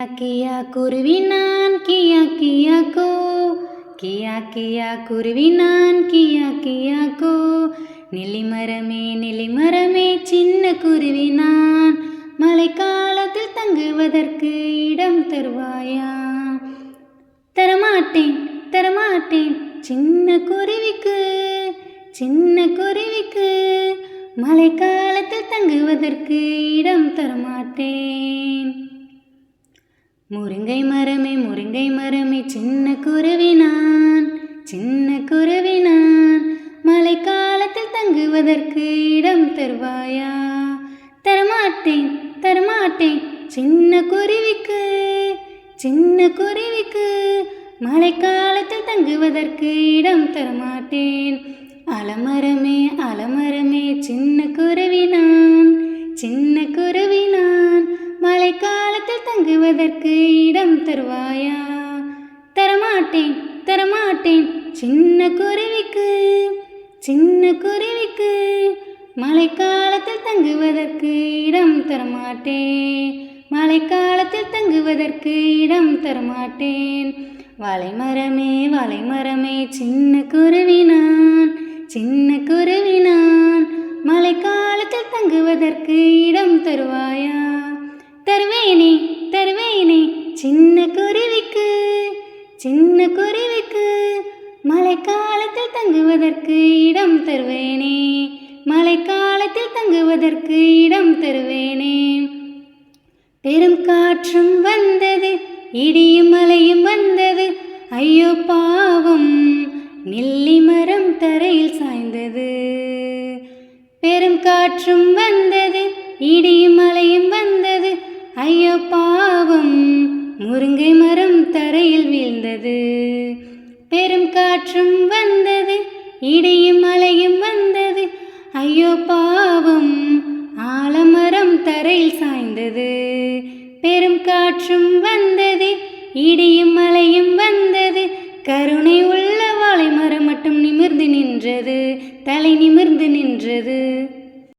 கியா குருவி நான் கியா கியா கோ, கியா கியா குருவி நான் கியா கியா கோ. நெல்லிமரமே சின்ன குருவி நான், மழைக்காலத்தில் தங்குவதற்கு இடம் தருவாயா? தரமாட்டேன் தரமாட்டேன் சின்ன குருவிக்கு, சின்ன குருவிக்கு மழைக்காலத்தில் தங்குவதற்கு இடம் தரமாட்டேன். முருங்கை மரமே சின்ன குருவி நான், சின்ன குருவி நான், மழைக்காலத்தில் தங்குவதற்கு இடம் தருவாயா? தரமாட்டேன் தரமாட்டேன் சின்ன குருவிக்கு, சின்ன குருவிக்கு மழைக்காலத்தில் தங்குவதற்கு இடம் தரமாட்டேன். அலமரமே சின்ன குருவி நான், சின்ன குருவி நான், மழைக்காலத்தில் தங்குவதற்கு இடம் தருவாயா? தரமாட்டேன் தரமாட்டேன் சின்ன குருவிக்கு, சின்ன குருவிக்கு மழைக்காலத்தில் தங்குவதற்கு இடம் தரமாட்டேன், மழைக்காலத்தில் தங்குவதற்கு இடம் தரமாட்டேன். வளைமரமே சின்ன குருவி நான், சின்ன குருவி நான், மழைக்காலத்தில் தங்குவதற்கு இடம் தருவாயா? தருவேனே தருவேனே சின்ன குருவிக்கு, சின்ன குருவிக்கு மழைக்காலத்தில் தங்குவதற்கு இடம் தருவேனே, மழைக்காலத்தில் தங்குவதற்கு இடம் தருவேனே. பெரும் காற்றும் வந்தது, இடியும் மழையும் வந்தது, ஐயோ பாவம் நெல்லி மரம் தரையில் சாய்ந்தது. பெரும் காற்றும் வந்தது, இடியும் மழையும் வந்தது, ஐயோ பாவம் முருங்கை மரம் தரையில் வீழ்ந்தது. பெரும் காற்றும் வந்தது, இடியும் மழையும் வந்தது, ஐயோ பாவம் ஆலமரம் தரையில் சாய்ந்தது. பெரும் காற்றும் வந்தது, இடியும் மழையும் வந்தது, கருணை உள்ள வாழை மரம் மட்டும் நிமிர்ந்து நின்றது, தலை நிமிர்ந்து நின்றது.